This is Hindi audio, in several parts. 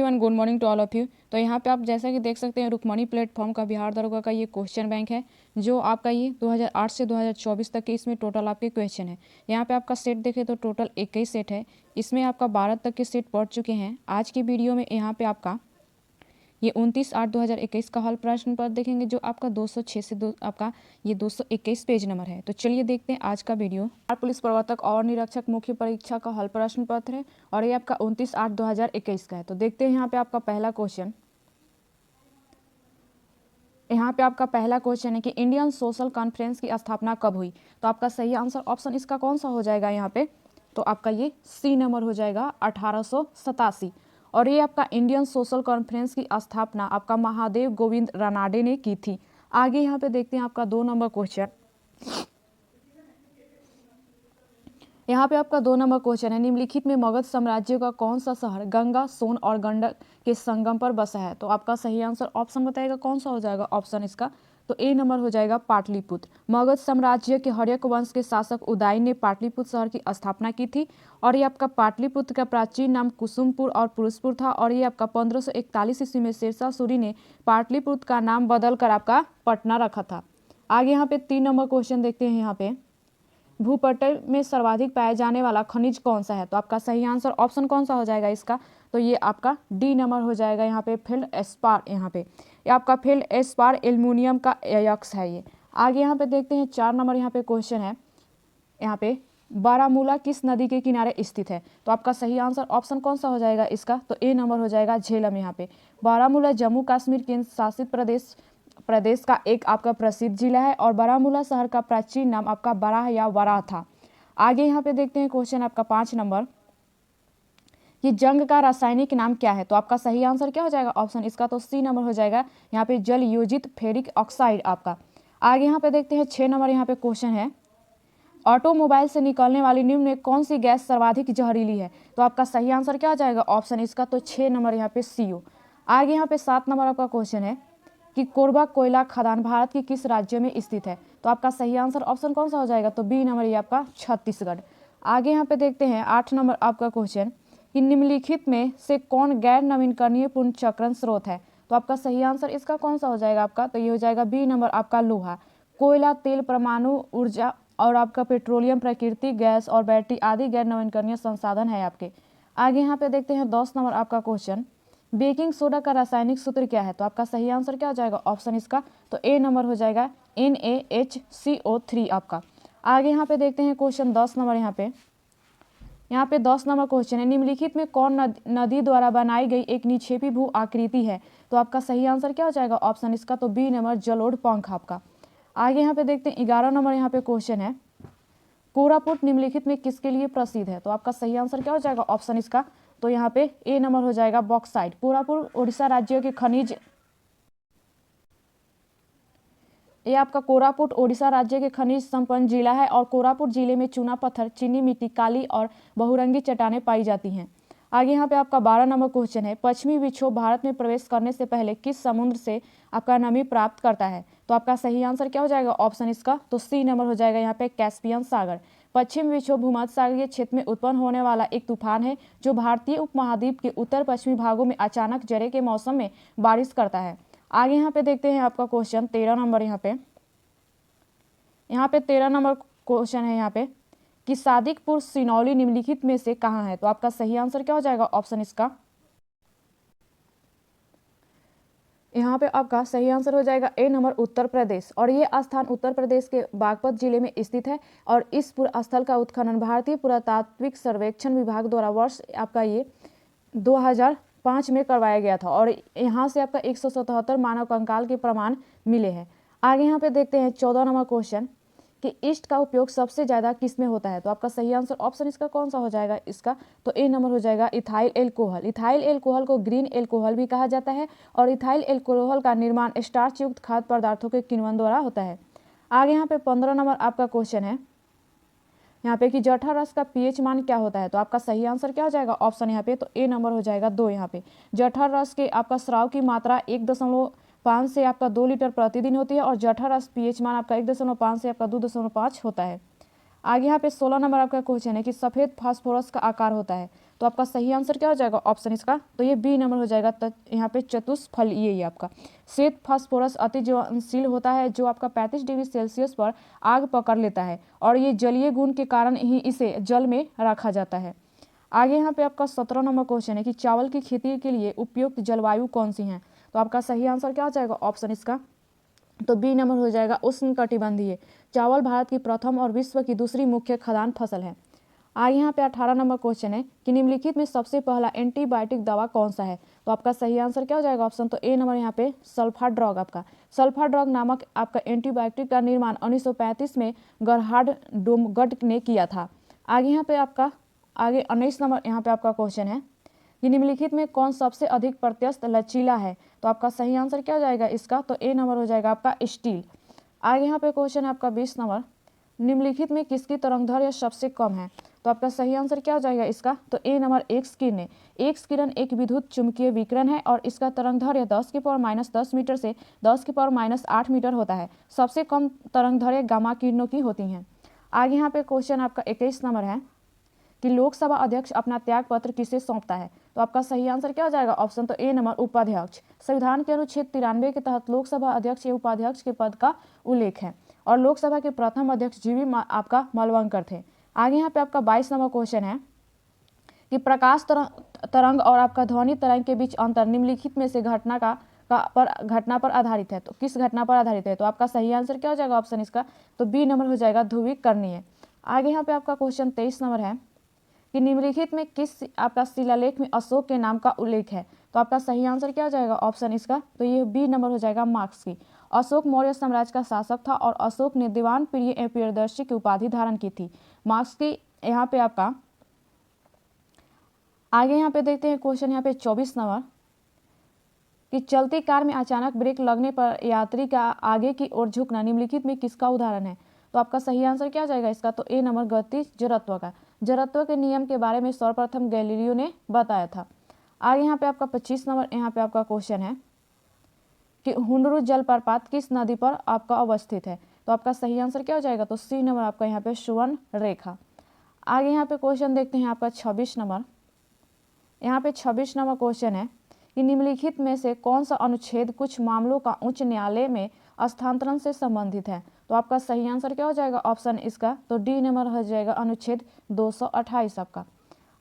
Everyone, good morning to all of you. तो यहाँ पे आप जैसा कि देख सकते हैं रुक्मणी प्लेटफॉर्म का बिहार दरोगा का ये क्वेश्चन बैंक है, जो आपका ये 2008 से 2024 तक के इसमें टोटल आपके क्वेश्चन है। यहाँ पे आपका सेट देखें तो टोटल 21 सेट है, इसमें आपका 12 तक के सेट पढ़ चुके हैं। आज की वीडियो में यहाँ पे आपका ये 29/8/2021 का हल प्रश्न पत्र देखेंगे, जो आपका 206 से आपका ये 221 पेज नंबर है। तो चलिए देखते हैं आज का वीडियो। बिहार पुलिस प्रवर्तक और निरीक्षक मुख्य परीक्षा का हल प्रश्न पत्र है और ये आपका 29/8/2021 का है। तो देखते हैं यहाँ पे आपका पहला क्वेश्चन। यहाँ पे आपका पहला क्वेश्चन है कि इंडियन सोशल कॉन्फ्रेंस की स्थापना कब हुई। तो आपका सही आंसर ऑप्शन इसका कौन सा हो जाएगा यहाँ पे, तो आपका ये सी नंबर हो जाएगा 1887। और ये आपका इंडियन सोशल कॉन्फ्रेंस की स्थापना आपका महादेव गोविंद रानाडे ने की थी। आगे यहाँ पे देखते हैं आपका 2 नंबर क्वेश्चन। यहाँ पे आपका 2 नंबर क्वेश्चन है, निम्नलिखित में मगध साम्राज्य का कौन सा शहर गंगा, सोन और गंडक के संगम पर बसा है। तो आपका सही आंसर ऑप्शन बताएगा कौन सा हो जाएगा ऑप्शन इसका, तो ए नंबर हो जाएगा पाटलिपुत्र। मगध साम्राज्य के हर्यक वंश के शासक उदयन ने पाटलिपुत्र शहर की स्थापना की थी और ये आपका पाटलिपुत्र का प्राचीन नाम कुसुमपुर और पुरुषपुर था। और ये आपका 1541 ईस्वी में शेरशाह सूरी ने पाटलिपुत्र का नाम बदलकर आपका पटना रखा था। आगे यहाँ पे 3 नंबर क्वेश्चन देखते हैं। यहाँ पे भूपटल में सर्वाधिक पाया जाने वाला खनिज कौन सा है। तो आपका सही आंसर ऑप्शन कौन सा हो जाएगा इसका, तो ये आपका डी नंबर हो जाएगा। यहाँ पे फील्ड एस्पार, यहाँ पे ये आपका फील्ड एस्पार एल्युमिनियम का अयस्क है ये। आगे यहाँ पे देखते हैं 4 नंबर यहाँ पे क्वेश्चन है। यहाँ पे बारामूला किस नदी के किनारे स्थित है। तो आपका सही आंसर ऑप्शन कौन सा हो जाएगा इसका, तो ए नंबर हो जाएगा झेलम। यहाँ पे बारामूला जम्मू कश्मीर केंद्र शासित प्रदेश का एक आपका प्रसिद्ध जिला है और बारामूला शहर का प्राचीन नाम आपका बराह या वराह था। आगे यहाँ पे देखते हैं क्वेश्चन आपका 5 नंबर कि जंग का रासायनिक नाम क्या है। तो आपका सही आंसर क्या हो जाएगा ऑप्शन इसका, तो सी नंबर हो जाएगा यहाँ पे जल योजित फेरिक ऑक्साइड आपका। आगे यहाँ पे देखते हैं 6 नंबर यहाँ पे क्वेश्चन है, ऑटोमोबाइल से निकलने वाली निम्न में कौन सी गैस सर्वाधिक जहरीली है। तो आपका सही आंसर क्या हो जाएगा ऑप्शन इसका, तो 6 नंबर यहाँ पे CO। आगे यहाँ पे 7 नंबर आपका क्वेश्चन है कि कोरबा कोयला खदान भारत के किस राज्य में स्थित है। तो आपका सही आंसर ऑप्शन कौन सा हो जाएगा, तो बी नंबर ये आपका छत्तीसगढ़। आगे यहाँ पे देखते हैं 8 नंबर आपका क्वेश्चन कि निम्नलिखित में से कौन गैर नवीनकरणीय पुनर्चक्रण स्रोत है। तो आपका सही आंसर इसका कौन सा हो जाएगा आपका, तो ये हो जाएगा बी नंबर आपका लोहा, कोयला, तेल, परमाणु ऊर्जा और आपका पेट्रोलियम, प्राकृतिक गैस और बैटरी आदि गैर नवीनकरणीय संसाधन है आपके। आगे यहाँ पे देखते हैं 10 नंबर आपका क्वेश्चन, बेकिंग सोडा का रासायनिक सूत्र क्या है। तो आपका सही आंसर क्या हो जाएगा ऑप्शन इसका, तो ए नंबर हो जाएगा NaHCO3 आपका। आगे यहाँ पे देखते हैं क्वेश्चन 10 नंबर। यहाँ पे 10 नंबर क्वेश्चन है, निम्नलिखित में कौन नदी द्वारा बनाई गई एक निक्षेपी भू आकृति है। तो आपका सही आंसर क्या हो जाएगा ऑप्शन इसका, तो बी नंबर जलोढ़ पंख आपका। आगे यहाँ पे देखते हैं 11 नंबर यहाँ पे क्वेश्चन है, कोरापुट निम्नलिखित में किसके लिए प्रसिद्ध है। तो आपका सही आंसर क्या हो जाएगा ऑप्शन इसका, तो यहाँ पे ए नंबर हो जाएगा बॉक्साइट। कोरापुट उड़ीसा राज्य के खनिज, ये आपका कोरापुट ओडिशा राज्य के खनिज संपन्न जिला है और कोरापुट जिले में चूना पत्थर, चीनी मिट्टी, काली और बहुरंगी चट्टानें पाई जाती हैं। आगे यहाँ पे आपका 12 नंबर क्वेश्चन है, पश्चिमी विक्षोभ भारत में प्रवेश करने से पहले किस समुद्र से आपका नमी प्राप्त करता है। तो आपका सही आंसर क्या हो जाएगा ऑप्शन इसका, तो सी नंबर हो जाएगा यहाँ पे कैस्पियन सागर। पश्चिम विक्षोभ भूमध्य सागरीय क्षेत्र में उत्पन्न होने वाला एक तूफान है जो भारतीय उपमहाद्वीप के उत्तर पश्चिमी भागों में अचानक जाड़े के मौसम में बारिश करता है। आगे यहाँ पे देखते हैं आपका क्वेश्चन 13 नंबर। यहाँ पे 13 नंबर क्वेश्चन है यहाँ पे कि सादिकपुर सिनौली निम्नलिखित में से कहाँ है। तो आपका सही आंसर क्या हो जाएगा ऑप्शन इसका, यहाँ पे आपका सही आंसर हो जाएगा ए नंबर उत्तर प्रदेश। और ये स्थान उत्तर प्रदेश के बागपत जिले में स्थित है और इस स्थल का उत्खनन भारतीय पुरातात्विक सर्वेक्षण विभाग द्वारा वर्ष आपका ये 2005 में करवाया गया था और यहाँ से आपका 177 मानव कंकाल के प्रमाण मिले हैं। आगे यहाँ पे देखते हैं 14 नंबर क्वेश्चन कि ईस्ट का उपयोग सबसे ज़्यादा किस में होता है। तो आपका सही आंसर ऑप्शन इसका कौन सा हो जाएगा इसका, तो ए नंबर हो जाएगा इथाइल एल्कोहल। इथाइल एल्कोहल को ग्रीन एल्कोहल भी कहा जाता है और इथाइल एल्कोहल का निर्माण स्टार्च युक्त खाद्य पदार्थों के किण्वन द्वारा होता है। आगे यहाँ पे 15 नंबर आपका क्वेश्चन है यहाँ पे कि जठर रस का pH मान क्या होता है। तो आपका सही आंसर क्या हो जाएगा ऑप्शन यहाँ पे, तो ए नंबर हो जाएगा 2। यहाँ पे जठर रस के आपका स्राव की मात्रा 1.5 से आपका 2 लीटर प्रतिदिन होती है और जठर रस pH मान आपका 1.5 से आपका 2.5 होता है। आगे यहाँ पे 16 नंबर आपका क्वेश्चन है कि सफ़ेद फास्फोरस का आकार होता है। तो आपका सही आंसर क्या हो जाएगा ऑप्शन इसका, तो ये बी नंबर हो जाएगा। यहाँ पे चतुष्फल ये आपका श्वेत फास्फोरस अति ज्वलनशील होता है जो आपका 35 डिग्री सेल्सियस पर आग पकड़ लेता है और ये जलीय गुण के कारण ही इसे जल में रखा जाता है। आगे यहाँ पे आपका 17 नंबर क्वेश्चन है कि चावल की खेती के लिए उपयुक्त जलवायु कौन सी है, तो आपका सही आंसर क्या हो जाएगा ऑप्शन इसका, तो बी नंबर हो जाएगा उष्णकटिबंधीय। चावल भारत की प्रथम और विश्व की दूसरी मुख्य खाद्यान्न फसल है। आगे यहाँ पे 18 नंबर क्वेश्चन है कि निम्नलिखित में सबसे पहला एंटीबायोटिक दवा कौन सा है, तो आपका सही आंसर क्या हो जाएगा ऑप्शन, तो ए नंबर यहाँ पे सल्फा ड्रग। आपका सल्फा ड्रग नामक आपका एंटीबायोटिक का निर्माण 1935 में गरहार्ड डोमगट ने किया था। आगे यहाँ पे आपका 19 नंबर यहाँ पे आपका क्वेश्चन है कि निम्नलिखित में कौन सबसे अधिक प्रत्यस्त लचीला है, तो आपका सही आंसर क्या हो जाएगा इसका, तो ए नंबर हो जाएगा आपका स्टील। आगे यहाँ पे क्वेश्चन है आपका 20 नंबर, निम्नलिखित में किसकी तरंगदैर्घ्य सबसे कम है, तो आपका सही आंसर क्या हो जाएगा इसका, तो ए नंबर एक्स किरण है। एक्स किरण एक विद्युत चुंबकीय विकिरण है और इसका तरंगदैर्घ्य 10⁻⁻10 मीटर से 10⁻⁸ मीटर होता है। सबसे कम तरंगदैर्घ्य गामा किरणों की होती हैं। आगे यहाँ पे क्वेश्चन आपका 21 नंबर है कि लोकसभा अध्यक्ष अपना त्याग पत्र किसे सौंपता है, तो आपका सही आंसर क्या हो जाएगा ऑप्शन, तो ए नंबर उपाध्यक्ष। संविधान के अनुच्छेद 93 के तहत लोकसभा अध्यक्ष या उपाध्यक्ष के पद का उल्लेख है और लोकसभा के प्रथम अध्यक्ष जीवी आपका मलवंकर थे। आगे यहाँ पे आपका 22 नंबर क्वेश्चन है कि प्रकाश तरंग और आपका ध्वनि तरंग के बीच अंतर निम्नलिखित में से घटना पर आधारित है, तो किस घटना पर आधारित है, तो आपका सही आंसर क्या हो जाएगा ऑप्शन इसका, तो बी नंबर हो जाएगा ध्रुवीकरणीय। आगे यहाँ पे आपका क्वेश्चन 23 नंबर है कि निम्नलिखित में किस आपका शिलालेख में अशोक के नाम का उल्लेख है, तो आपका सही आंसर क्या हो जाएगा ऑप्शन इसका, तो ये बी नंबर हो जाएगा मार्क्स की। अशोक मौर्य साम्राज्य का शासक था और अशोक ने दीवान प्रिय एवं प्रियदर्शी की उपाधि धारण की थी। मार्क्स की यहाँ पे आपका आगे यहाँ पे देखते हैं क्वेश्चन यहाँ पे 24 नंबर कि चलती कार में अचानक ब्रेक लगने पर यात्री का आगे की ओर झुकना निम्नलिखित में किसका उदाहरण है, तो आपका सही आंसर क्या हो जाएगा इसका, तो ए नंबर गतिज जड़त्व का। जड़त्व के नियम के बारे में सर्वप्रथम गैलीलियो ने बताया था। आगे यहाँ पे आपका 25 नंबर यहाँ पे आपका क्वेश्चन है कि हुंडरू जलप्रपात किस नदी पर आपका अवस्थित है, तो आपका सही आंसर क्या हो जाएगा, तो सी नंबर आपका यहाँ पे सुवर्ण रेखा। आगे यहाँ पे क्वेश्चन देखते हैं आपका 26 नंबर। यहाँ पे 26 नंबर क्वेश्चन है कि निम्नलिखित में से कौन सा अनुच्छेद कुछ मामलों का उच्च न्यायालय में स्थानांतरण से संबंधित है, तो आपका सही आंसर क्या हो जाएगा ऑप्शन इसका, तो डी नंबर हो जाएगा अनुच्छेद 228 आपका।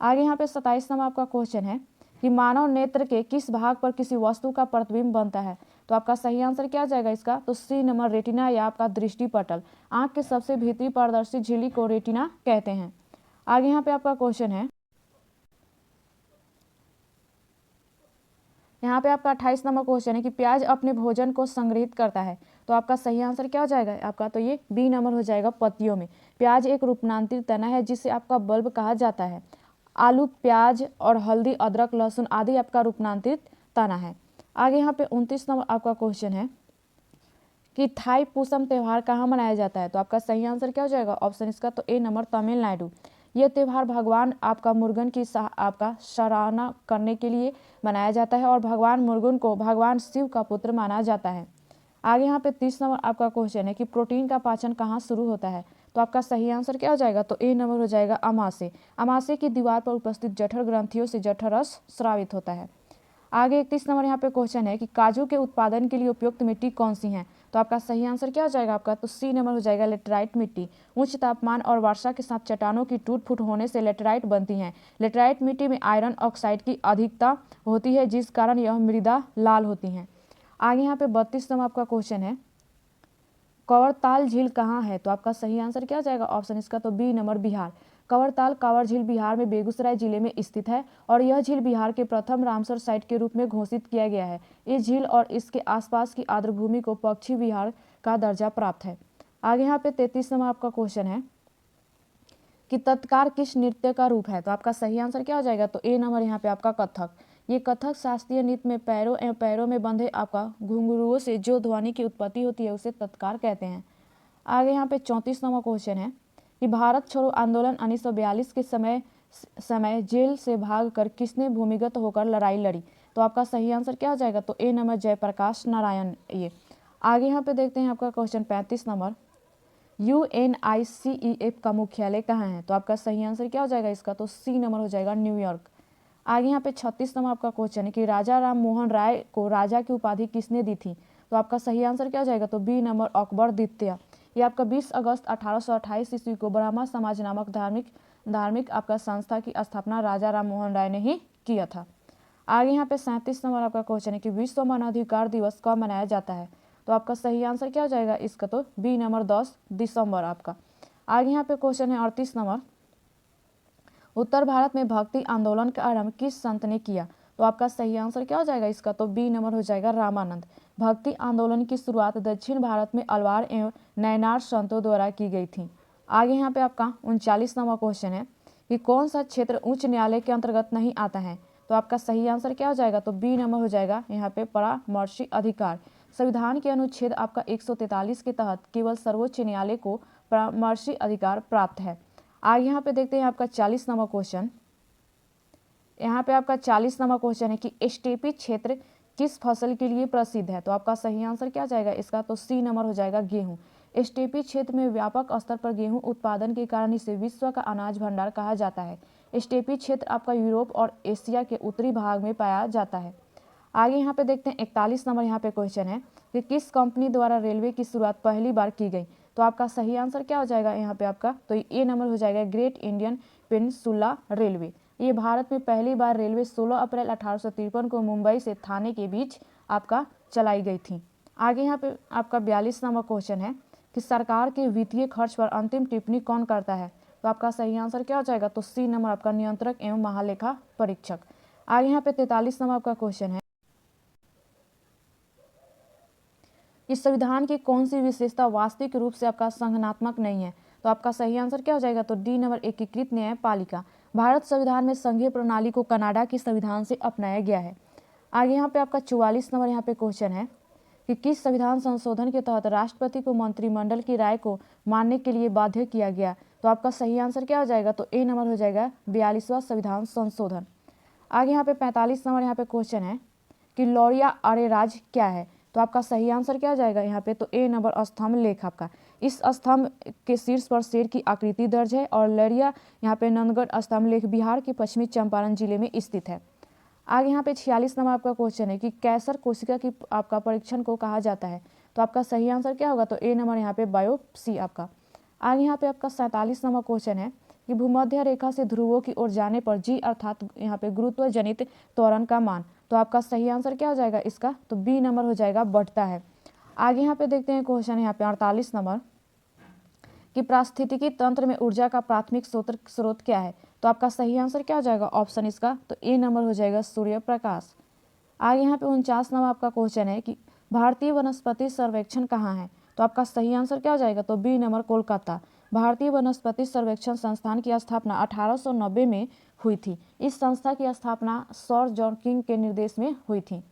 आगे यहाँ पे 27 नंबर आपका क्वेश्चन है कि मानव नेत्र के किस भाग पर किसी वस्तु का प्रतिबिंब बनता है, तो आपका सही आंसर क्या हो जाएगा इसका, तो सी नंबर रेटिना या आपका दृष्टि पटल। आंख के सबसे भीतरी पारदर्शी झिल्ली को रेटिना कहते हैं। आगे यहाँ पे आपका क्वेश्चन है, यहाँ पे आपका 28 नंबर क्वेश्चन है कि प्याज अपने भोजन को संग्रहित करता है, तो आपका सही आंसर क्या हो जाएगा आपका, तो ये बी नंबर हो जाएगा पत्तियों में। प्याज एक रूपांतरित तना है जिसे आपका बल्ब कहा जाता है। आलू, प्याज और हल्दी, अदरक, लहसुन आदि आपका रूपांतरित तना है। आगे यहाँ पे 29 नंबर आपका क्वेश्चन है कि थाई पूसम त्यौहार कहाँ मनाया जाता है, तो आपका सही आंसर क्या हो जाएगा ऑप्शन इसका, तो ए नंबर तमिलनाडु। यह त्यौहार भगवान आपका मुर्गन की आपका सराहना करने के लिए मनाया जाता है और भगवान मुर्गन को भगवान शिव का पुत्र माना जाता है। आगे यहाँ पे 30 नंबर आपका क्वेश्चन है कि प्रोटीन का पाचन कहाँ शुरू होता है, तो आपका सही आंसर क्या हो जाएगा, तो ए नंबर हो जाएगा अमाशय। अमाशय की दीवार पर उपस्थित जठर ग्रंथियों से जठर रस स्रावित होता है। आगे 31 नंबर यहाँ पे क्वेश्चन है कि काजू के उत्पादन के लिए उपयुक्त मिट्टी कौन सी है, तो आपका सही आंसर क्या हो जाएगा आपका, तो सी नंबर हो जाएगा लेटराइट मिट्टी। उच्च तापमान और वर्षा के साथ चट्टानों की टूट फूट होने से लेटराइट बनती हैं। लेटराइट मिट्टी में आयरन ऑक्साइड की अधिकता होती है जिस कारण यह मृदा लाल होती हैं। आगे यहाँ पे 32 नंबर आपका क्वेश्चन है कवरताल झील कहाँ है, तो आपका सही आंसर क्या हो जाएगा ऑप्शन इसका, तो बी नंबर बिहार। कवरताल कांवर झील बिहार में बेगूसराय जिले में स्थित है और यह झील बिहार के प्रथम रामसर साइट के रूप में घोषित किया गया है। इस झील और इसके आसपास की आर्द्रभूमि को पक्षी विहार का दर्जा प्राप्त है। आगे यहाँ पे 33 नंबर आपका क्वेश्चन है कि तत्कार किस नृत्य का रूप है, तो आपका सही आंसर क्या हो जाएगा, तो ए नंबर यहाँ पे आपका कथक। ये कथक शास्त्रीय नृत्य में पैरों में बंधे आपका घुंघरुओं से जो ध्वनि की उत्पत्ति होती है उसे तत्कार कहते हैं। आगे यहाँ पे 34 नंबर क्वेश्चन है कि भारत छोड़ो आंदोलन 1942 के समय जेल से भागकर किसने भूमिगत होकर लड़ाई लड़ी, तो आपका सही आंसर क्या हो जाएगा, तो ए नंबर जयप्रकाश नारायण। ये आगे यहाँ पे देखते हैं आपका क्वेश्चन 35 नंबर UNICEF का मुख्यालय कहाँ है? तो आपका सही आंसर क्या हो जाएगा इसका? तो सी नंबर हो जाएगा न्यूयॉर्क। आगे यहाँ पे 36 नंबर आपका क्वेश्चन है कि राजा राम मोहन राय को राजा की उपाधि किसने दी थी? तो आपका सही आंसर क्या हो जाएगा? तो बी नंबर अकबर द्वितीय। ये आपका 20 अगस्त 1828 ईस्वी को ब्रह्मा समाज नामक धार्मिक आपका संस्था की स्थापना राजा राम मोहन राय ने ही किया था। आगे यहाँ पे 37 नंबर आपका क्वेश्चन है कि विश्व मानवाधिकार दिवस कब मनाया जाता है? तो आपका सही आंसर क्या हो जाएगा इसका? तो बी नंबर 10 दिसंबर आपका। आगे यहाँ पे क्वेश्चन है 38 नंबर, उत्तर भारत में भक्ति आंदोलन का आरंभ किस संत ने किया? तो आपका सही आंसर क्या हो जाएगा इसका? तो बी नंबर हो जाएगा रामानंद। भक्ति आंदोलन की शुरुआत दक्षिण भारत में अलवार एवं नैनार संतों द्वारा की गई थी। आगे यहाँ पे आपका 39 नंबर क्वेश्चन है कि कौन सा क्षेत्र उच्च न्यायालय के अंतर्गत नहीं आता है? तो आपका सही आंसर क्या हो जाएगा? तो बी नंबर हो जाएगा यहाँ पे परामर्शी अधिकार। संविधान के अनुच्छेद आपका 143 के तहत केवल सर्वोच्च न्यायालय को परामर्शी अधिकार प्राप्त है। आगे यहाँ पे देखते हैं आपका 40 नंबर क्वेश्चन। यहाँ पे आपका 40 नंबर क्वेश्चन है कि स्टेपी क्षेत्र किस फसल के लिए प्रसिद्ध है? तो आपका सही आंसर क्या जाएगा इसका? तो सी नंबर हो जाएगा गेहूं। स्टेपी क्षेत्र में व्यापक स्तर पर गेहूं उत्पादन के कारण इसे विश्व का अनाज भंडार कहा जाता है। स्टेपी क्षेत्र आपका यूरोप और एशिया के उत्तरी भाग में पाया जाता है। आगे यहाँ पे देखते हैं 41 नंबर यहाँ पे क्वेश्चन है कि किस कंपनी द्वारा रेलवे की शुरुआत पहली बार की गई? तो आपका सही आंसर क्या हो जाएगा यहाँ पे आपका? तो ए नंबर हो जाएगा ग्रेट इंडियन पेनिनसुला रेलवे। ये भारत में पहली बार रेलवे 16 अप्रैल 1853 को मुंबई से थाने के बीच आपका चलाई गई थी। आगे यहाँ पे आपका 42 नंबर क्वेश्चन है कि सरकार के वित्तीय खर्च पर अंतिम टिप्पणी कौन करता है? तो आपका सही आंसर क्या हो जाएगा? तो सी नंबर आपका नियंत्रक एवं महालेखा परीक्षक। आगे यहाँ पे 43 नंबर आपका क्वेश्चन है इस संविधान की कौन सी विशेषता वास्तविक रूप से आपका संगठनात्मक नहीं है? तो आपका सही आंसर क्या हो जाएगा? तो डी नंबर एकीकृत न्यायपालिका। भारत संविधान में संघीय प्रणाली को कनाडा के संविधान से अपनाया गया है। आगे यहाँ पे आपका 44 नंबर यहाँ पे क्वेश्चन है कि किस संविधान संशोधन के तहत राष्ट्रपति को मंत्रिमंडल की राय को मानने के लिए बाध्य किया गया? तो आपका सही आंसर क्या हो जाएगा? तो ए नंबर हो जाएगा 42वां संविधान संशोधन। आगे यहाँ पे 45 नंबर यहाँ पे क्वेश्चन है कि लौरिया आर्यराज क्या है? तो आपका सही आंसर क्या हो जाएगा यहाँ पे? तो ए नंबर स्तंभ लेख आपका। इस स्तंभ के शीर्ष पर शेर की आकृति दर्ज है और लौरिया यहाँ पे नंदगढ़ स्तंभ लेख बिहार के पश्चिमी चंपारण जिले में स्थित है। आगे यहाँ पे 46 नंबर आपका क्वेश्चन है कि कैंसर कोशिका की आपका परीक्षण को कहा जाता है? तो आपका सही आंसर क्या होगा? तो ए नंबर यहाँ पे बायोप्सी आपका। आगे यहाँ पे आपका 47 नंबर क्वेश्चन है कि भूमध्य रेखा से ध्रुवों की ओर जाने पर जी अर्थात यहाँ पे गुरुत्व जनित त्वरण का मान। तो आपका सही आंसर क्या हो जाएगा इसका? तो बी नंबर हो जाएगा बढ़ता है। आगे यहाँ पे देखते हैं क्वेश्चन यहाँ पे 48 नंबर कि पारिस्थितिकी तंत्र में ऊर्जा का प्राथमिक स्रोत क्या है? तो आपका सही आंसर क्या हो जाएगा ऑप्शन इसका? तो ए नंबर हो जाएगा सूर्य प्रकाश। आगे यहाँ पे 49 नंबर आपका क्वेश्चन है कि भारतीय वनस्पति सर्वेक्षण कहाँ है? तो आपका सही आंसर क्या हो जाएगा? तो बी नंबर कोलकाता। भारतीय वनस्पति सर्वेक्षण संस्थान की स्थापना 1890 में हुई थी। इस संस्था की स्थापना सर जॉन किंग के निर्देश में हुई थी।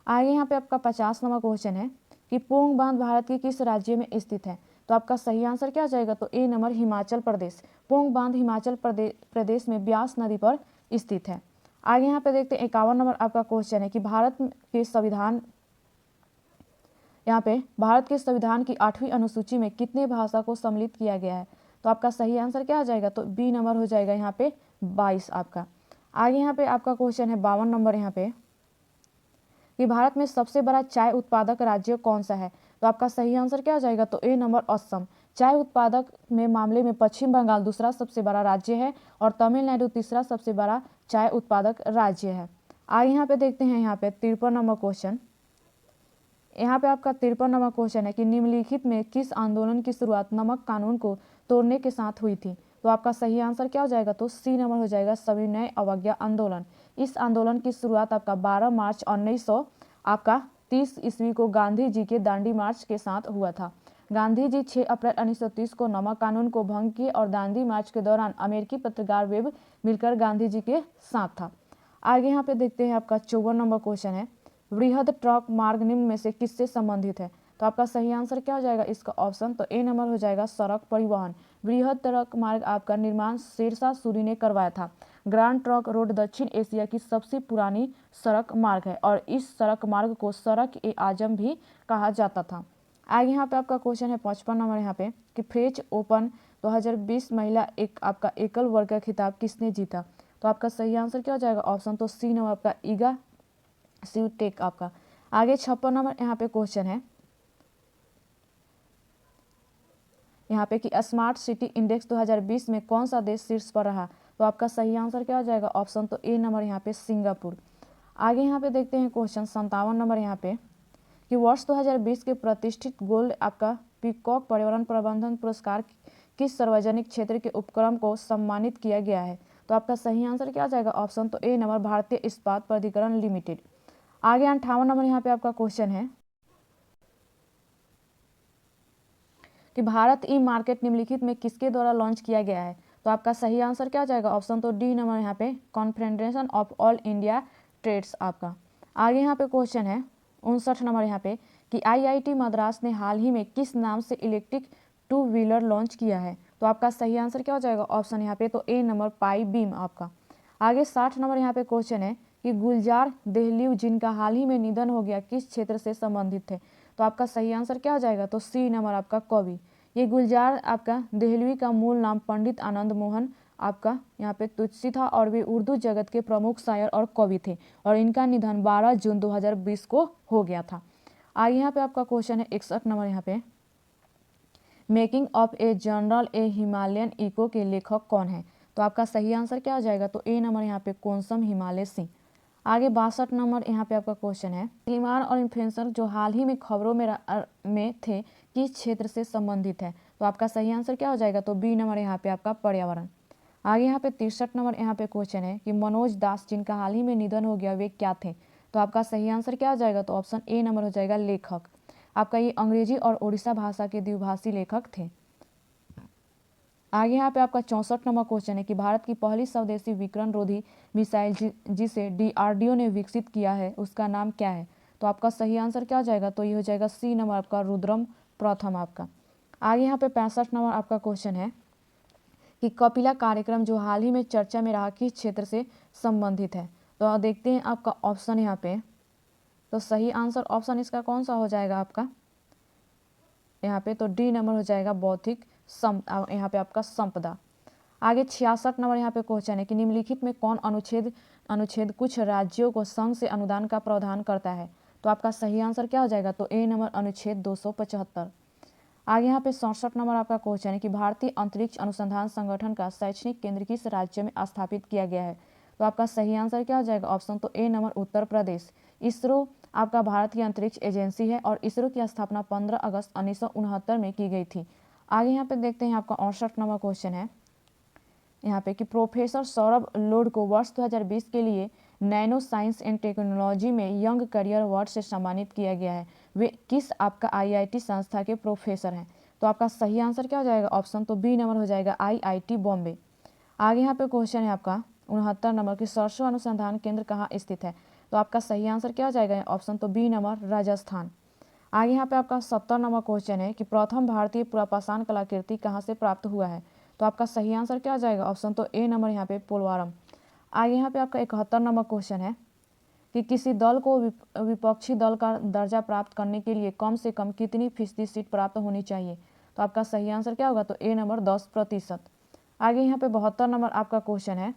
आगे यहाँ पे आपका 50 नंबर क्वेश्चन है कि पोंग बांध भारत के किस राज्य में स्थित है? तो आपका सही आंसर क्या हो जाएगा? तो ए नंबर हिमाचल प्रदेश। पोंग बांध हिमाचल प्रदेश में ब्यास नदी पर स्थित है। आगे यहाँ पे देखते हैं 51 नंबर आपका क्वेश्चन है कि भारत के संविधान की 8वीं अनुसूची में कितने भाषा को सम्मिलित किया गया है? तो आपका सही आंसर क्या हो जाएगा? तो बी नंबर हो जाएगा यहाँ पे 22 आपका। आगे यहाँ पे आपका क्वेश्चन है 52 नंबर यहाँ पे कि भारत में सबसे बड़ा चाय उत्पादक राज्य कौन सा है? तो आपका सही आंसर क्या हो जाएगा? तो ए नंबर असम। चाय उत्पादक में मामले में पश्चिम बंगाल दूसरा सबसे बड़ा राज्य है और तमिलनाडु तीसरा सबसे बड़ा चाय उत्पादक राज्य है। आगे यहाँ पे देखते हैं यहाँ पे 53 नंबर क्वेश्चन। यहाँ पे आपका 53 नंबर क्वेश्चन है कि निम्नलिखित में किस आंदोलन की शुरुआत नमक कानून को तोड़ने के साथ हुई थी? तो आपका सही आंसर क्या हो जाएगा? तो सी नंबर हो जाएगा सविनय अवज्ञा आंदोलन। इस आंदोलन की शुरुआत आपका 12 मार्च 1930 ईस्वी को गांधी जी के दांडी मार्च के साथ हुआ था। गांधी जी 6 अप्रैल 1930 को नमक कानून को भंग किए और दांडी मार्च के दौरान अमेरिकी पत्रकार वेब मिलकर गांधी जी के साथ था। आगे यहाँ पे देखते हैं आपका 54 नंबर क्वेश्चन है वृहद ट्रक मार्ग निम्न में से किससे संबंधित है? तो आपका सही आंसर क्या हो जाएगा इसका ऑप्शन? तो ए नंबर हो जाएगा सड़क परिवहन। वृहद ट्रक मार्ग आपका निर्माण शेरशाह सूरी ने करवाया था। ग्रांड ट्रंक रोड दक्षिण एशिया की सबसे पुरानी सड़क मार्ग है और इस सड़क मार्ग को सड़क ए आजम भी कहा जाता था। आगे यहाँ पे आपका क्वेश्चन है 55 नंबर यहाँ पे कि फ्रेंच ओपन 2020 महिला एक आपका एकल वर्ग का खिताब किसने जीता। तो आपका सही आंसर क्या हो जाएगा, ऑप्शन तो सी नंबर आपका ईगा स्विटेक आपका। आगे 56 नंबर यहाँ पे क्वेश्चन है यहाँ पे कि स्मार्ट सिटी इंडेक्स 2020 में कौन सा देश शीर्ष पर रहा। तो आपका सही आंसर क्या हो जाएगा, ऑप्शन तो ए नंबर यहाँ पे सिंगापुर। आगे यहाँ पे देखते हैं क्वेश्चन 57 नंबर यहाँ पे कि वर्ष 2020 के प्रतिष्ठित गोल्ड आपका पीकॉक पर्यावरण प्रबंधन पुरस्कार किस सार्वजनिक क्षेत्र के उपक्रम को सम्मानित किया गया है। तो आपका सही आंसर क्या हो जाएगा, ऑप्शन तो ए नंबर भारतीय इस्पात प्राधिकरण लिमिटेड। आगे 58 नंबर यहाँ पे आपका क्वेश्चन है कि भारत ई मार्केट निम्नलिखित में किसके द्वारा लॉन्च किया गया है। तो आपका सही आंसर क्या हो जाएगा, ऑप्शन तो डी नंबर यहाँ पे confederation of all India trades आपका। आगे यहाँ पे क्वेश्चन है 59 नंबर यहाँ पे कि आईआईटी मद्रास ने हाल ही में किस नाम से इलेक्ट्रिक टू व्हीलर लॉन्च किया है। तो आपका सही आंसर क्या हो जाएगा, ऑप्शन यहाँ पे तो ए नंबर पाई बीम आपका। आगे 60 नंबर यहाँ पे क्वेश्चन है कि गुलजार देहलीव जिनका हाल ही में निधन हो गया किस क्षेत्र से संबंधित थे। तो आपका सही आंसर क्या हो जाएगा, तो सी नंबर आपका कवि। ये गुलजार आपका देहलवी का मूल नाम पंडित आनंद मोहन आपका यहाँ पे तुलसी था और वे उर्दू जगत के प्रमुख शायर और कवि थे और इनका निधन 12 जून 2020 को हो गया था। आगे यहाँ पे आपका क्वेश्चन है 61 नंबर यहाँ पे making of a general a Himalayan echo के लेखक कौन है। तो आपका सही आंसर क्या हो जाएगा, तो ए नंबर यहाँ पे कोनसम हिमालय सिंह। आगे 62 नंबर यहाँ पे आपका क्वेश्चन है बीमार और इन्फ्लुएंसर जो हाल ही में खबरों में थे किस क्षेत्र से संबंधित है। तो आपका सही आंसर क्या हो जाएगा, तो बी नंबर यहाँ पे आपका पर्यावरण। आगे यहाँ पे 63 नंबर यहाँ पे क्वेश्चन है कि मनोज दास जिनका हाल ही में निधन हो गया वे क्या थे। तो आपका सही आंसर क्या हो जाएगा, तो ऑप्शन ए नंबर हो जाएगा लेखक आपका। ये अंग्रेजी और उड़ीसा भाषा के द्विभाषी लेखक थे। आगे यहाँ पे आपका 64 नंबर क्वेश्चन है कि भारत की पहली स्वदेशी विकिरण रोधी मिसाइल जिसे डीआरडीओ ने विकसित किया है उसका नाम क्या है। तो आपका सही आंसर क्या हो जाएगा, तो ये हो जाएगा सी नंबर आपका रुद्रम प्रथम आपका। आगे यहाँ पे 65 नंबर आपका क्वेश्चन है कि कपिला कार्यक्रम जो हाल ही में चर्चा में रहा किस क्षेत्र से संबंधित है। तो देखते हैं आपका ऑप्शन यहाँ पे, तो सही आंसर ऑप्शन इसका कौन सा हो जाएगा आपका यहाँ पे, तो डी नंबर हो जाएगा बौद्धिक यहाँ पे आपका संपदा। आगे 66 नंबर यहाँ पे क्वेश्चन है कि निम्नलिखित में कौन अनुच्छेद कुछ राज्यों को संघ से अनुदान का प्रावधान करता है। तो आपका सही आंसर क्या हो जाएगा, तो ए नंबर अनुच्छेद 275। आगे यहाँ पे 67 नंबर आपका क्वेश्चन है कि भारतीय अंतरिक्ष अनुसंधान संगठन का शैक्षणिक केंद्र किस राज्य में स्थापित किया गया है। तो आपका सही आंसर क्या हो जाएगा, ऑप्शन तो ए नंबर उत्तर प्रदेश। इसरो आपका भारत की अंतरिक्ष एजेंसी है और इसरो की स्थापना 15 अगस्त 1969 में की गई थी। आगे यहाँ पे देखते हैं आपका 68 नंबर क्वेश्चन है यहाँ पे कि प्रोफेसर सौरभ लोड को वर्ष 2020 के लिए नैनो साइंस एंड टेक्नोलॉजी में यंग करियर अवार्ड से सम्मानित किया गया है। वे किस आपका आईआईटी संस्था के प्रोफेसर हैं। तो आपका सही आंसर क्या हो जाएगा, ऑप्शन तो बी नंबर हो जाएगा आईआईटी बॉम्बे। आगे यहाँ पे क्वेश्चन है आपका 69 नंबर की सरसों अनुसंधान केंद्र कहाँ स्थित है। तो आपका सही आंसर क्या हो जाएगा, ऑप्शन तो बी नंबर राजस्थान। आगे यहाँ पे आपका 70 नंबर क्वेश्चन है कि प्रथम भारतीय पुरापाषाण कलाकृति कहाँ से प्राप्त हुआ है। तो आपका सही आंसर क्या हो जाएगा, ऑप्शन तो ए नंबर यहाँ पे पोलवारम। आगे यहाँ पे आपका 71 नंबर क्वेश्चन है कि किसी दल को विपक्षी दल का दर्जा प्राप्त करने के लिए कम से कम कितनी फीसदी सीट प्राप्त होनी चाहिए। तो आपका सही आंसर क्या होगा, तो ए नंबर 10%। आगे यहाँ पे 72 नंबर आपका क्वेश्चन है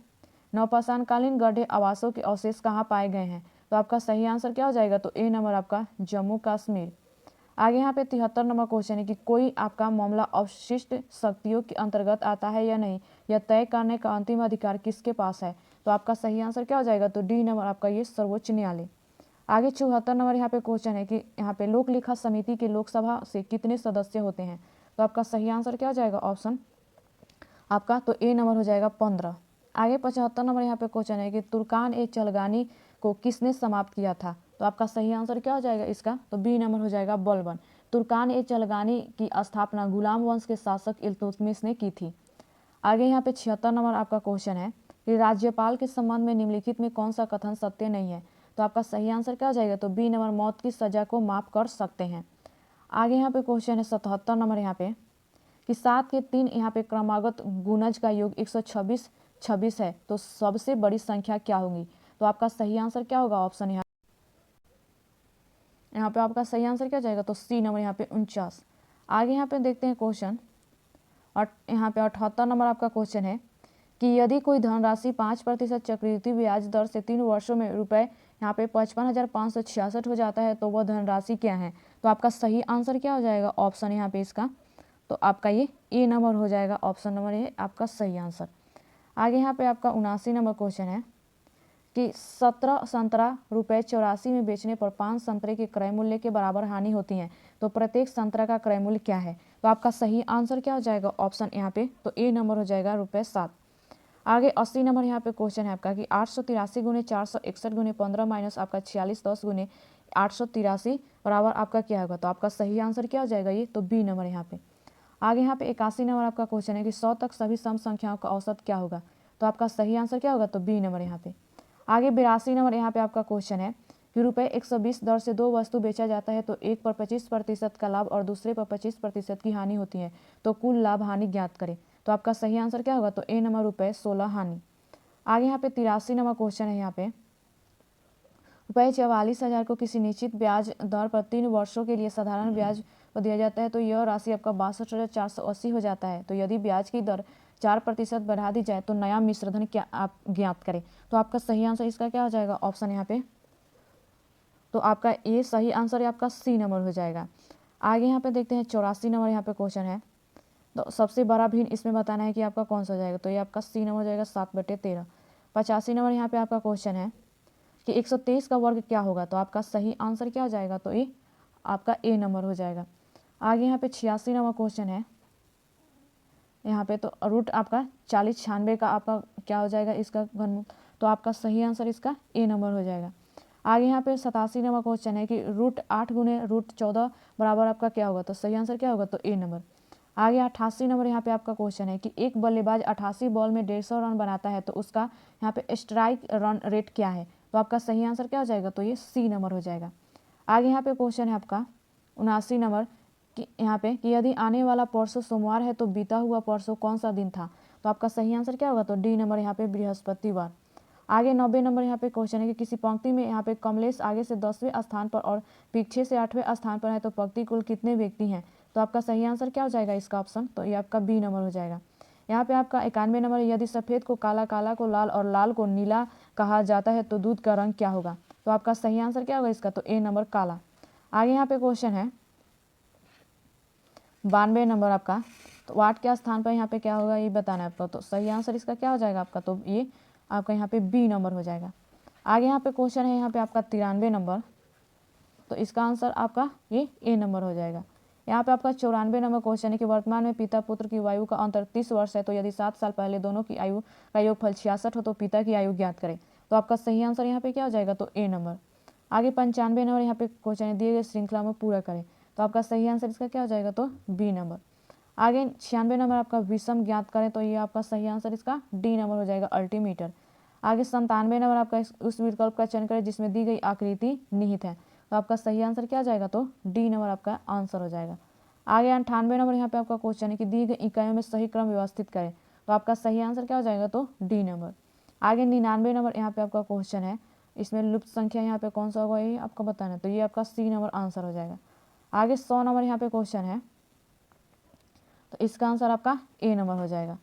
नवपाषाणकालीन गड्ढे आवासों के अवशेष कहाँ पाए गए हैं। तो आपका सही आंसर क्या हो जाएगा, तो ए नंबर आपका जम्मू कश्मीर। आगे यहाँ पे 73 नंबर क्वेश्चन है कि कोई आपका मामला अवशिष्ट शक्तियों के अंतर्गत आता है या नहीं, यह तय करने का अंतिम अधिकार किसके पास है। तो आपका सही आंसर क्या हो जाएगा, तो डी नंबर आपका ये सर्वोच्च न्यायालय। आगे 74 नंबर यहाँ पे क्वेश्चन है कि यहाँ पे लोक लेखा समिति के लोकसभा से कितने सदस्य होते हैं। तो आपका सही आंसर क्या हो जाएगा, ऑप्शन आपका तो ए नंबर हो जाएगा 15। आगे 75 नंबर यहाँ पे क्वेश्चन है कि तुर्कान ए चलगानी को किसने समाप्त किया था। तो आपका सही आंसर क्या हो जाएगा इसका, तो बी नंबर हो जाएगा बलबन। तुर्कान ए चलगानी की स्थापना गुलाम वंश के शासक इल्तुतमिश ने की थी। आगे यहाँ पे 76 नंबर आपका क्वेश्चन है कि राज्यपाल के संबंध में निम्नलिखित में कौन सा कथन सत्य नहीं है। तो आपका सही आंसर क्या हो जाएगा, तो बी नंबर मौत की सजा को माफ कर सकते हैं। आगे यहाँ पे क्वेश्चन है 77 नंबर यहाँ पे कि 7 के 3 यहाँ पे क्रमागत गुणज का योग 126 है, तो सबसे बड़ी संख्या क्या होगी। तो आपका सही आंसर क्या होगा, ऑप्शन यहाँ पे आपका सही आंसर क्या हो जाएगा, तो सी नंबर यहाँ पे 49। आगे यहाँ पे देखते हैं क्वेश्चन, और यहाँ पे 78 नंबर आपका क्वेश्चन है कि यदि कोई धनराशि 5% चक्रवृद्धि ब्याज दर से 3 वर्षों में रुपए यहाँ पे 55,566 हो जाता है तो वह धनराशि क्या है। तो आपका सही आंसर क्या हो जाएगा, ऑप्शन यहाँ पे इसका, तो आपका ये ए नंबर हो जाएगा, ऑप्शन नंबर ए आपका सही आंसर। आगे यहाँ पे आपका 79 नंबर क्वेश्चन है कि 17 संतरा रुपए 84 में बेचने पर 5 संतरे के क्रय मूल्य के बराबर हानि होती है, तो प्रत्येक संतरा का क्रय मूल्य क्या है। तो आपका सही आंसर क्या हो जाएगा, ऑप्शन यहाँ पे, तो ए नंबर हो जाएगा ₹7। आगे 80 नंबर यहाँ पे क्वेश्चन है आपका कि 883 गुने 461 गुने 15 माइनस आपका 46 10 गुने 883 बराबर आपका क्या होगा। तो आपका सही आंसर क्या हो जाएगा, ये तो बी नंबर यहाँ पे। आगे यहाँ पे 81 नंबर आपका क्वेश्चन है कि 100 तक सभी सम संख्याओं का औसत क्या होगा। तो आपका सही आंसर क्या होगा, तो बी नंबर यहाँ पे। आगे 82 नंबर यहाँ पे आपका क्वेश्चन है कि रुपये 120 दर से 2 वस्तु बेचा जाता है तो एक पर 25% का लाभ और दूसरे पर 25% की हानि होती है, तो कुल लाभ हानि ज्ञात करें। तो आपका सही आंसर क्या होगा, तो ए नंबर ₹16 हानि। आगे यहाँ पे 83 नंबर क्वेश्चन है, यहाँ पे ₹44,000 को किसी निश्चित ब्याज दर पर 3 वर्षों के लिए साधारण ब्याज पर दिया जाता है तो यह राशि आपका 62,480 हो जाता है। तो यदि ब्याज की दर 4% बढ़ा दी जाए तो नया मिश्रधन क्या आप ज्ञात करें। तो आपका सही आंसर इसका क्या हो जाएगा, ऑप्शन यहाँ पे, तो आपका ये सही आंसर आपका सी नंबर हो जाएगा। आगे यहाँ पे देखते हैं 84 नंबर यहाँ पे क्वेश्चन है, तो सबसे बड़ा भिन्न इसमें बताना है कि आपका कौन सा हो जाएगा। तो ये आपका सी नंबर हो जाएगा 7/13। 85 नंबर यहाँ पे आपका क्वेश्चन है कि 123 का वर्ग क्या होगा। तो आपका सही आंसर क्या हो जाएगा, तो ये आपका ए नंबर हो जाएगा। आगे यहाँ पे 86 नंबर क्वेश्चन है, यहाँ पे तो रूट आपका 4096 का आपका क्या हो जाएगा इसका घनमूल। तो आपका सही आंसर इसका ए नंबर हो जाएगा। आगे यहाँ पे 87 नंबर क्वेश्चन है कि √8 गुने √14 बराबर आपका क्या होगा। तो सही आंसर क्या होगा, तो ए नंबर। आगे 88 नंबर यहाँ पे आपका क्वेश्चन है कि एक बल्लेबाज 88 बॉल में 150 रन बनाता है तो उसका यहाँ पे स्ट्राइक रन रेट क्या है। तो आपका सही आंसर क्या हो जाएगा, तो ये सी नंबर हो जाएगा। आगे यहाँ पे क्वेश्चन है आपका 79 नंबर कि यहाँ पे कि यदि आने वाला परसों सोमवार है तो बीता हुआ परसों कौन सा दिन था। तो आपका सही आंसर क्या होगा, तो डी नंबर यहाँ पे बृहस्पतिवार। आगे 90 नंबर यहाँ पे क्वेश्चन है कि किसी पंक्ति में यहाँ पे कमलेश आगे से 10वें स्थान पर और पीछे से 8वें स्थान पर है तो पंक्ति कुल कितने व्यक्ति हैं। तो आपका सही आंसर क्या हो जाएगा इसका ऑप्शन, तो ये आपका बी नंबर हो जाएगा। यहाँ पे आपका 91 नंबर, यदि सफ़ेद को काला, काला को लाल और लाल को नीला कहा जाता है तो दूध का रंग क्या होगा। तो आपका सही आंसर क्या होगा इसका, तो ए नंबर काला। आगे यहाँ पे क्वेश्चन है 92 नंबर आपका, तो वाट के स्थान पर यहाँ पे क्या होगा ये बताना है आपको। तो सही आंसर इसका क्या हो जाएगा आपका, तो ये आपका यहाँ पे बी नंबर हो जाएगा। आगे यहाँ पे क्वेश्चन है यहाँ पे आपका 93 नंबर, तो इसका आंसर आपका ये ए नंबर हो जाएगा। यहाँ पे आपका 94 नंबर क्वेश्चन है कि वर्तमान में पिता पुत्र की आयु का अंतर 30 वर्ष है तो यदि 7 साल पहले दोनों की आयु का योगफल 66 हो तो पिता की आयु ज्ञात करें। तो आपका सही आंसर यहाँ पे क्या हो जाएगा, तो ए नंबर। आगे 95 नंबर यहाँ पे क्वेश्चन है दिए गए श्रृंखला में पूरा करें। तो आपका सही आंसर इसका क्या हो जाएगा, तो बी नंबर। आगे 96 नंबर आपका विषम ज्ञात करें। तो ये आपका सही आंसर इसका डी नंबर हो जाएगा, अल्टीमीटर। आगे 97 नंबर आपका उस विकल्प का चयन करें जिसमें दी गई आकृति निहित है। तो आपका सही आंसर क्या हो जाएगा, तो डी नंबर आपका आंसर हो जाएगा। आगे 98 नंबर यहाँ पे आपका क्वेश्चन है कि दी गई इकाइयों में सही क्रम व्यवस्थित करें। तो आपका सही आंसर क्या हो जाएगा, तो डी नंबर। आगे 99 नंबर यहाँ पे आपका क्वेश्चन है, इसमें लुप्त संख्या यहाँ पे कौन सा होगा ये आपको बताना है। तो ये आपका सी नंबर आंसर हो जाएगा। आगे 100 नंबर यहाँ पे क्वेश्चन है, तो इसका आंसर आपका ए नंबर हो जाएगा।